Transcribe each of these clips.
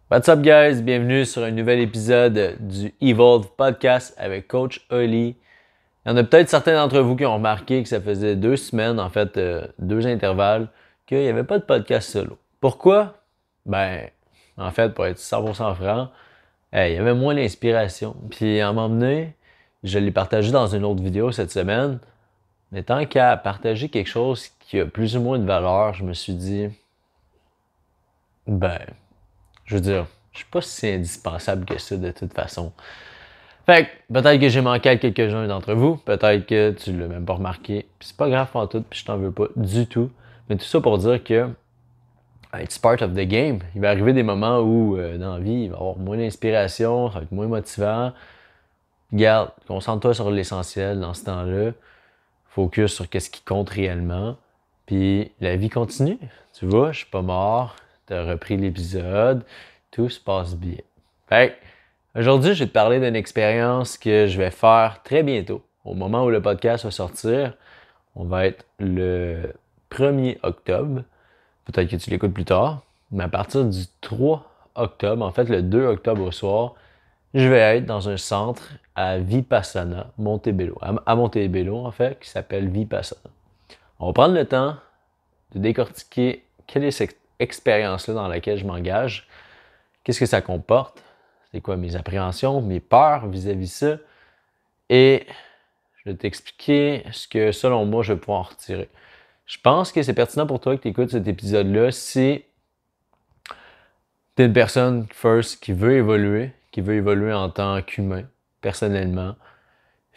What's up guys, bienvenue sur un nouvel épisode du Evolve Podcast avec Coach Oli. Il y en a peut-être certains d'entre vous qui ont remarqué que ça faisait 2 semaines, en fait 2 intervalles, qu'il n'y avait pas de podcast solo. Pourquoi? En fait, pour être 100% franc, il y avait moins d'inspiration. Puis à un moment donné, je l'ai partagé dans une autre vidéo cette semaine, mais tant qu'à partager quelque chose qui a plus ou moins de valeur, je me suis dit, je veux dire, je suis pas si indispensable que ça de toute façon. Fait que peut-être que j'ai manqué à quelques-uns d'entre vous, peut-être que tu l'as même pas remarqué, puis c'est pas grave pour tout, puis je t'en veux pas du tout. Mais tout ça pour dire que it's part of the game. Il va arriver des moments où dans la vie, il va y avoir moins d'inspiration, ça va être moins motivant. Regarde, concentre-toi sur l'essentiel dans ce temps-là. Focus sur qu'est-ce qui compte réellement. Puis la vie continue. Tu vois, je suis pas mort. T'as repris l'épisode. Tout se passe bien. Fait que, aujourd'hui, je vais te parler d'une expérience que je vais faire très bientôt. Au moment où le podcast va sortir, on va être le 1er octobre. Peut-être que tu l'écoutes plus tard. Mais à partir du 3 octobre, en fait le 2 octobre au soir, je vais être dans un centre à Vipassana, Montebello. À Montebello, en fait, qui s'appelle Vipassana. On va prendre le temps de décortiquer quelle est cette expérience-là dans laquelle je m'engage. Qu'est-ce que ça comporte? C'est quoi mes appréhensions, mes peurs vis-à-vis ça? Et je vais t'expliquer ce que, selon moi, je vais pouvoir en retirer. Je pense que c'est pertinent pour toi que tu écoutes cet épisode-là si tu es une personne, first, qui veut évoluer en tant qu'humain, personnellement.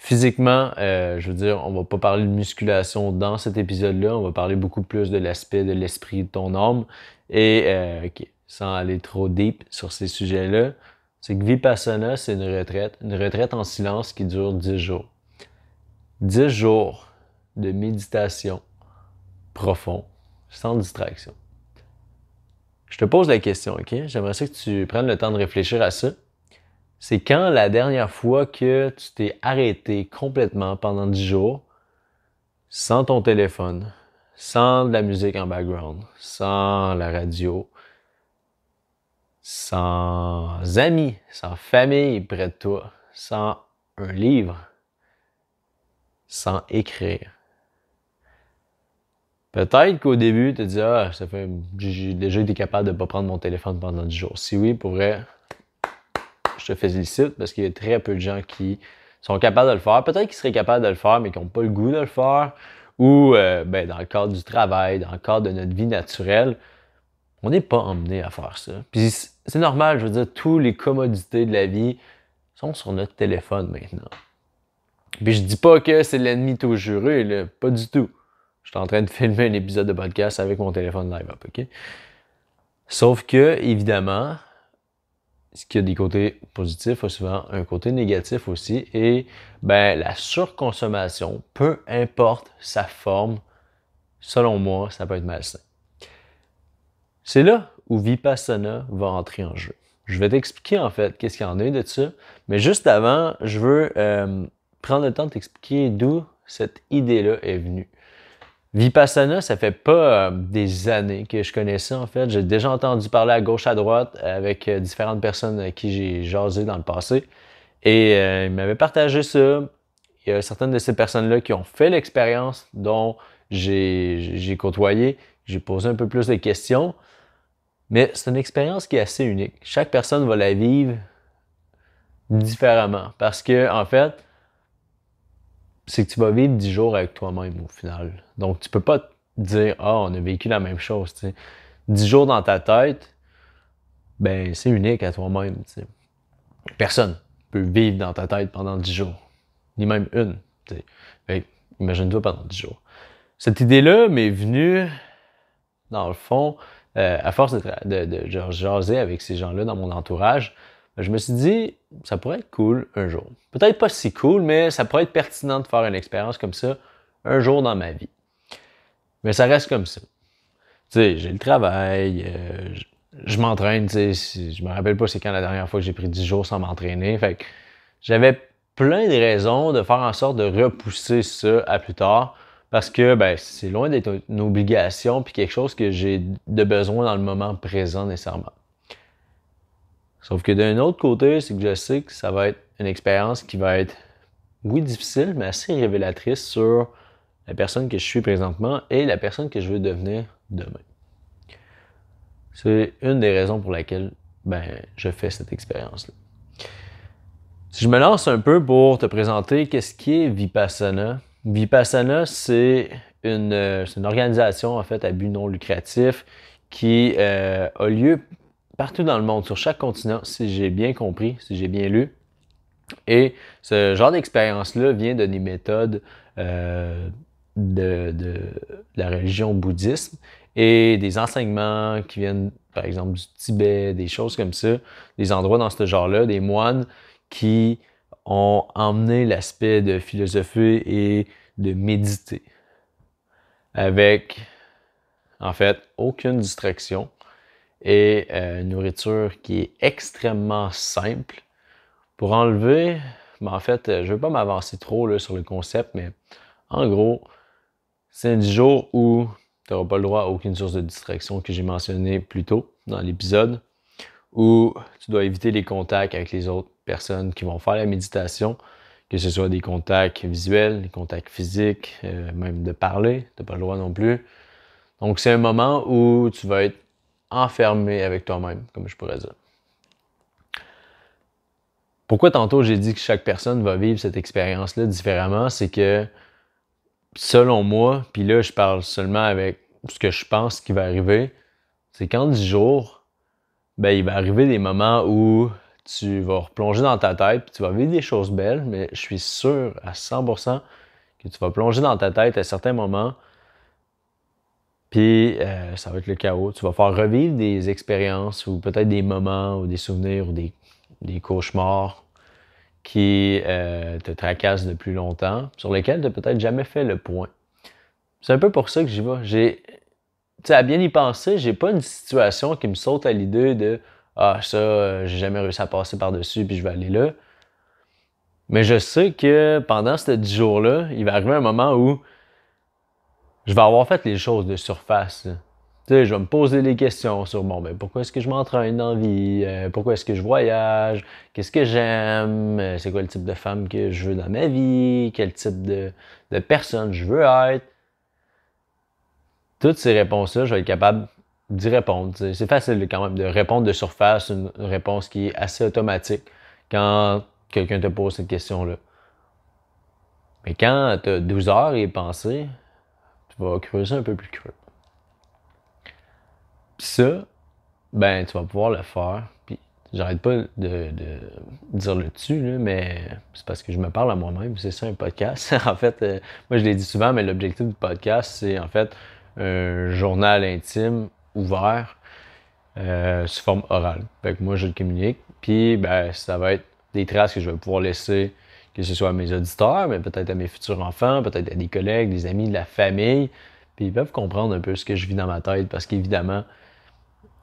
Physiquement, je veux dire, on va pas parler de musculation dans cet épisode-là, on va parler beaucoup plus de l'aspect de l'esprit, de ton âme. Et, sans aller trop deep sur ces sujets-là, c'est que Vipassana, c'est une retraite en silence qui dure 10 jours. 10 jours de méditation profond, sans distraction. Je te pose la question, OK? J'aimerais ça que tu prennes le temps de réfléchir à ça. C'est quand la dernière fois que tu t'es arrêté complètement pendant 10 jours, sans ton téléphone, sans de la musique en background, sans la radio, sans amis, sans famille près de toi, sans un livre, sans écrire. Peut-être qu'au début, tu te dis « Ah, j'ai déjà été capable de ne pas prendre mon téléphone pendant 10 jours. » Si oui, pour vrai, je te félicite parce qu'il y a très peu de gens qui sont capables de le faire. Peut-être qu'ils seraient capables de le faire, mais qui n'ont pas le goût de le faire. Ou dans le cadre du travail, dans le cadre de notre vie naturelle, on n'est pas emmené à faire ça. Puis c'est normal, je veux dire, toutes les commodités de la vie sont sur notre téléphone maintenant. Puis je dis pas que c'est l'ennemi tout juré, là, pas du tout. Je suis en train de filmer un épisode de podcast avec mon téléphone live up, OK? Sauf que, évidemment, ce qui a des côtés positifs a souvent un côté négatif aussi. Et la surconsommation, peu importe sa forme, selon moi, ça peut être malsain. C'est là où Vipassana va entrer en jeu. Je vais t'expliquer en fait qu'est-ce qu'il y en a de ça. Mais juste avant, je veux prendre le temps de t'expliquer d'où cette idée-là est venue. Vipassana, ça fait pas des années que je connais ça en fait. J'ai déjà entendu parler à gauche, à droite avec différentes personnes avec qui j'ai jasé dans le passé. Et ils m'avaient partagé ça. Il y a certaines de ces personnes-là qui ont fait l'expérience dont j'ai côtoyé. J'ai posé un peu plus de questions. Mais c'est une expérience qui est assez unique. Chaque personne va la vivre différemment. Parce que, en fait, c'est que tu vas vivre 10 jours avec toi-même au final. Donc, tu peux pas te dire « Ah, on a vécu la même chose. » 10 jours dans ta tête, c'est unique à toi-même. T'sais. Personne peut vivre dans ta tête pendant 10 jours. Ni même une. Imagine-toi pendant 10 jours. Cette idée-là m'est venue, dans le fond, à force de jaser avec ces gens-là dans mon entourage. Je me suis dit, ça pourrait être cool un jour. Peut-être pas si cool, mais ça pourrait être pertinent de faire une expérience comme ça un jour dans ma vie. Mais ça reste comme ça. Tu sais, j'ai le travail, je m'entraîne, tu sais, je me rappelle pas c'est quand la dernière fois que j'ai pris 10 jours sans m'entraîner. Fait que j'avais plein de raisons de faire en sorte de repousser ça à plus tard. Parce que c'est loin d'être une obligation puis quelque chose que j'ai de besoin dans le moment présent nécessairement. Sauf que d'un autre côté, c'est que je sais que ça va être une expérience qui va être, oui, difficile, mais assez révélatrice sur la personne que je suis présentement et la personne que je veux devenir demain. C'est une des raisons pour laquelle je fais cette expérience-là. Si je me lance un peu pour te présenter qu'est-ce qui est Vipassana. Vipassana, c'est une organisation en fait à but non lucratif qui a lieu partout dans le monde, sur chaque continent, si j'ai bien compris, si j'ai bien lu. Et ce genre d'expérience-là vient de des méthodes de la religion bouddhisme et des enseignements qui viennent, par exemple, du Tibet, des choses comme ça, des endroits dans ce genre-là, des moines qui ont emmené l'aspect de philosophie et de méditer avec, en fait, aucune distraction et une nourriture qui est extrêmement simple pour enlever, en fait, je ne veux pas m'avancer trop là, sur le concept, mais en gros, c'est 10 jours où tu n'auras pas le droit à aucune source de distraction que j'ai mentionné plus tôt dans l'épisode, où tu dois éviter les contacts avec les autres personnes qui vont faire la méditation, que ce soit des contacts visuels, des contacts physiques, même de parler, tu n'as pas le droit non plus. Donc c'est un moment où tu vas être enfermé avec toi-même, comme je pourrais dire. Pourquoi tantôt j'ai dit que chaque personne va vivre cette expérience-là différemment, c'est que selon moi, puis là je parle seulement avec ce que je pense qui va arriver, c'est qu'en 10 jours, il va arriver des moments où tu vas replonger dans ta tête, puis tu vas vivre des choses belles, mais je suis sûr à 100% que tu vas plonger dans ta tête à certains moments, puis ça va être le chaos. Tu vas faire revivre des expériences ou peut-être des moments ou des souvenirs ou des cauchemars qui te tracassent depuis longtemps, sur lesquels tu n'as peut-être jamais fait le point. C'est un peu pour ça que j'y vais. À bien y penser, j'ai pas une situation qui me saute à l'idée de ah, ça, j'ai jamais réussi à passer par-dessus, puis je vais aller là. Mais je sais que pendant ces 10 jours-là, il va arriver un moment où je vais avoir fait les choses de surface. Je vais me poser des questions sur pourquoi est-ce que je m'entraîne dans la vie, pourquoi est-ce que je voyage, qu'est-ce que j'aime, c'est quoi le type de femme que je veux dans ma vie, quel type de personne je veux être. Toutes ces réponses-là, je vais être capable d'y répondre. C'est facile quand même de répondre de surface, une réponse qui est assez automatique quand quelqu'un te pose cette question-là. Mais quand tu as 12 heures à y penser, tu vas creuser un peu plus creux. Puis ça, tu vas pouvoir le faire. Puis j'arrête pas de dire le dessus, là, mais c'est parce que je me parle à moi-même. C'est ça un podcast. En fait, moi je l'ai dit souvent, mais l'objectif du podcast, c'est en fait un journal intime ouvert sous forme orale. Fait que moi je le communique. Puis ça va être des traces que je vais pouvoir laisser, que ce soit à mes auditeurs, mais peut-être à mes futurs enfants, peut-être à des collègues, des amis, de la famille. Puis ils peuvent comprendre un peu ce que je vis dans ma tête parce qu'évidemment,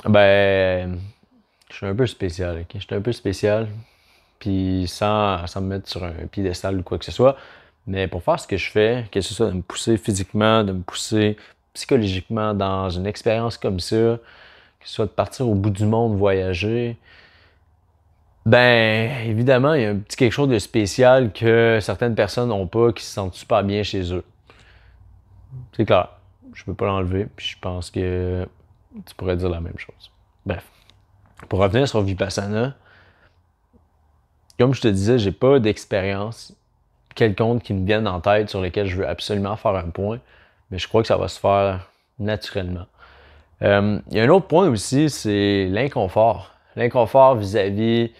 je suis un peu spécial, ok? Je suis un peu spécial, puis sans me mettre sur un piédestal ou quoi que ce soit. Mais pour faire ce que je fais, que ce soit de me pousser physiquement, de me pousser psychologiquement dans une expérience comme ça, que ce soit de partir au bout du monde, voyager, évidemment, il y a un petit quelque chose de spécial que certaines personnes n'ont pas, qui se sentent super bien chez eux. C'est clair, je peux pas l'enlever, puis je pense que tu pourrais dire la même chose. Bref. Pour revenir sur Vipassana, comme je te disais, j'ai pas d'expérience quelconque qui me vienne en tête sur lesquelles je veux absolument faire un point, mais je crois que ça va se faire naturellement. Il y a un autre point aussi, c'est l'inconfort. L'inconfort vis-à-vis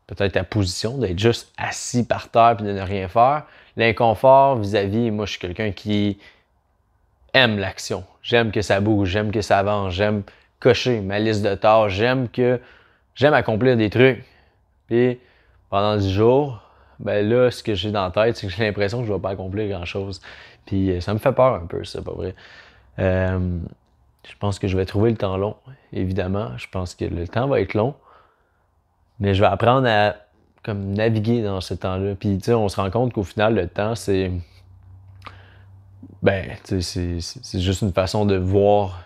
peut-être ta position, d'être juste assis par terre et de ne rien faire. L'inconfort vis-à-vis, moi je suis quelqu'un qui aime l'action. J'aime que ça bouge, j'aime que ça avance, j'aime cocher ma liste de tâches, j'aime accomplir des trucs. Puis pendant 10 jours, là, ce que j'ai dans la tête, c'est que j'ai l'impression que je ne vais pas accomplir grand-chose. Puis ça me fait peur un peu, c'est pas vrai. Je pense que je vais trouver le temps long, évidemment. Je pense que le temps va être long. Mais je vais apprendre à comme naviguer dans ce temps-là. Puis on se rend compte qu'au final, le temps, c'est juste une façon de voir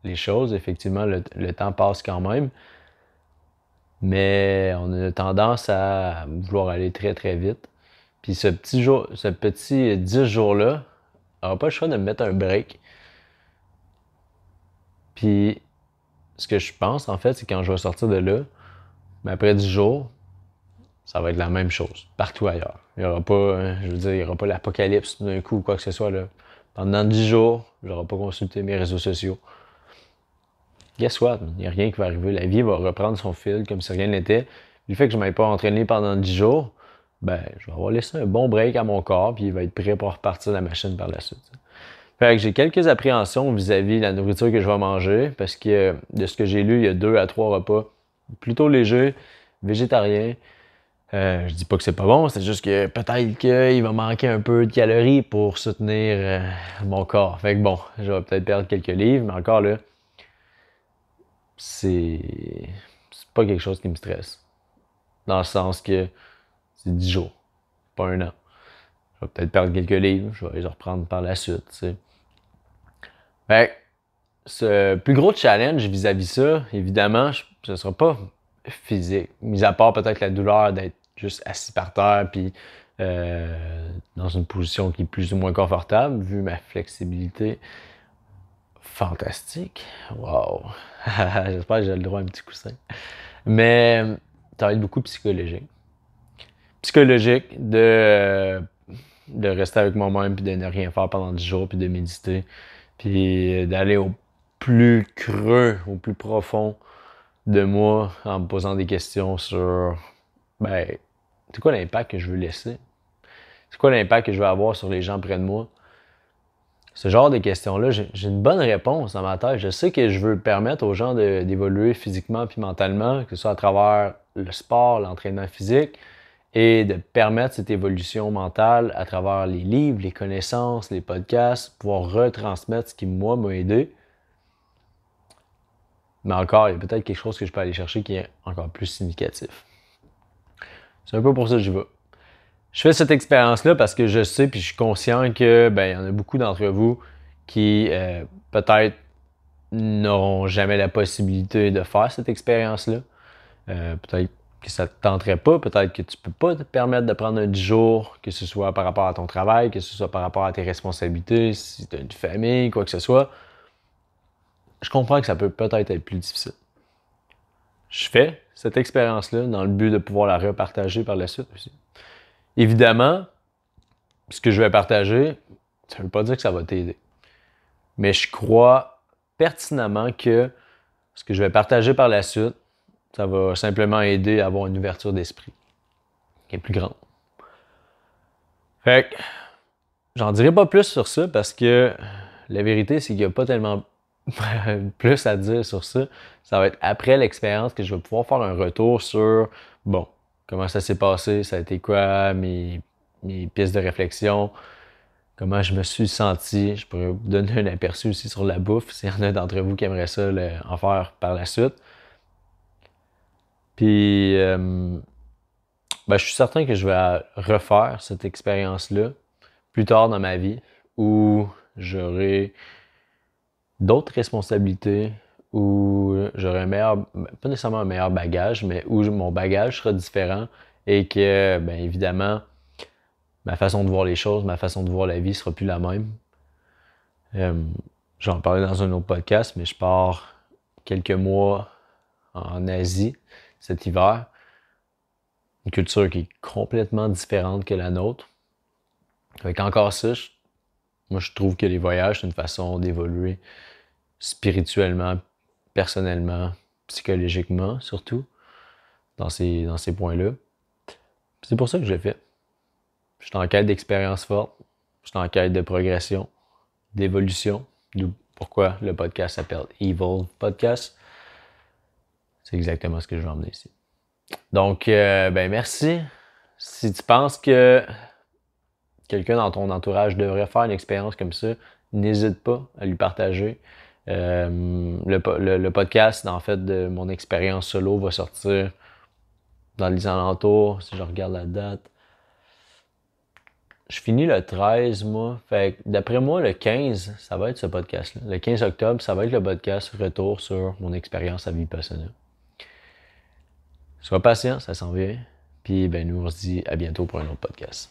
les choses. Effectivement, le temps passe quand même. Mais on a tendance à vouloir aller très très vite. Puis ce petit 10 jours-là, on n'aura pas le choix de me mettre un break. Puis ce que je pense en fait, c'est quand je vais sortir de là, mais après 10 jours, ça va être la même chose, partout ailleurs. Il n'y aura pas, je veux dire, il n'y aura pas l'apocalypse d'un coup ou quoi que ce soit là. Pendant 10 jours, je n'aurai pas consulté mes réseaux sociaux. Guess what? Il n'y a rien qui va arriver. La vie va reprendre son fil comme si rien n'était. Du fait que je ne m'aille pas entraîné pendant 10 jours, ben, je vais avoir laissé un bon break à mon corps, puis il va être prêt pour repartir la machine par la suite. Fait que j'ai quelques appréhensions vis-à-vis de la nourriture que je vais manger, parce que de ce que j'ai lu, il y a 2 à 3 repas plutôt légers, végétariens. Je dis pas que c'est pas bon, c'est juste que peut-être qu'il va manquer un peu de calories pour soutenir mon corps. Fait que bon, je vais peut-être perdre quelques livres, mais encore là, c'est pas quelque chose qui me stresse. Dans le sens que c'est 10 jours, pas un an. Je vais peut-être perdre quelques livres, je vais les reprendre par la suite, tu sais. Fait que ce plus gros challenge vis-à-vis ça, évidemment, ce ne sera pas physique. Mis à part peut-être la douleur d'être juste assis par terre puis dans une position qui est plus ou moins confortable, vu ma flexibilité fantastique. Wow! J'espère que j'ai le droit à un petit coussin. Mais ça va être beaucoup psychologique. Psychologique de rester avec moi-même puis de ne rien faire pendant 10 jours puis de méditer puis d'aller au plus creux, au plus profond de moi en me posant des questions sur ben c'est quoi l'impact que je veux laisser? C'est quoi l'impact que je veux avoir sur les gens près de moi? Ce genre de questions-là, j'ai une bonne réponse dans ma tête. Je sais que je veux permettre aux gens d'évoluer physiquement puis mentalement, que ce soit à travers le sport, l'entraînement physique, et de permettre cette évolution mentale à travers les livres, les connaissances, les podcasts, pouvoir retransmettre ce qui, moi, m'a aidé. Mais encore, il y a peut-être quelque chose que je peux aller chercher qui est encore plus significatif. C'est un peu pour ça que j'y vais. Je fais cette expérience-là parce que je sais puis je suis conscient que il y en a beaucoup d'entre vous qui peut-être n'auront jamais la possibilité de faire cette expérience-là. Peut-être que ça ne te tenterait pas, peut-être que tu ne peux pas te permettre de prendre un 10 jours, que ce soit par rapport à ton travail, que ce soit par rapport à tes responsabilités, si tu as une famille, quoi que ce soit. Je comprends que ça peut peut-être être plus difficile. Je fais cette expérience-là dans le but de pouvoir la repartager par la suite aussi. Évidemment, ce que je vais partager, ça ne veut pas dire que ça va t'aider. Mais je crois pertinemment que ce que je vais partager par la suite, ça va simplement aider à avoir une ouverture d'esprit qui est plus grande. Fait que, j'en dirai pas plus sur ça parce que la vérité, c'est qu'il n'y a pas tellement plus à dire sur ça. Ça va être après l'expérience que je vais pouvoir faire un retour sur, bon, comment ça s'est passé, ça a été quoi mes pistes de réflexion, comment je me suis senti. Je pourrais vous donner un aperçu aussi sur la bouffe, s'il y en a d'entre vous qui aimeraient ça en faire par la suite. Puis, je suis certain que je vais refaire cette expérience-là plus tard dans ma vie où j'aurai d'autres responsabilités, où j'aurai un meilleur, pas nécessairement un meilleur bagage, mais où mon bagage sera différent et que, bien évidemment, ma façon de voir les choses, ma façon de voir la vie sera plus la même. J'en parlais dans un autre podcast, mais je pars quelques mois en Asie cet hiver. Une culture qui est complètement différente que la nôtre. Avec encore ça, moi je trouve que les voyages, c'est une façon d'évoluer spirituellement, personnellement, psychologiquement surtout, dans ces points-là. C'est pour ça que je le fais. Je suis en quête d'expérience forte, je suis en quête de progression, d'évolution, d'où pourquoi le podcast s'appelle Evolve Podcast. C'est exactement ce que je vais emmener ici. Donc, merci. Si tu penses que quelqu'un dans ton entourage devrait faire une expérience comme ça, n'hésite pas à lui partager. Le podcast, en fait, de mon expérience solo va sortir dans les alentours, si je regarde la date. Je finis le 13, moi. Fait que d'après moi, le 15, ça va être ce podcast-là. Le 15 octobre, ça va être le podcast retour sur mon expérience à Vipassana. Sois patient, ça s'en vient. Puis ben nous, on se dit à bientôt pour un autre podcast.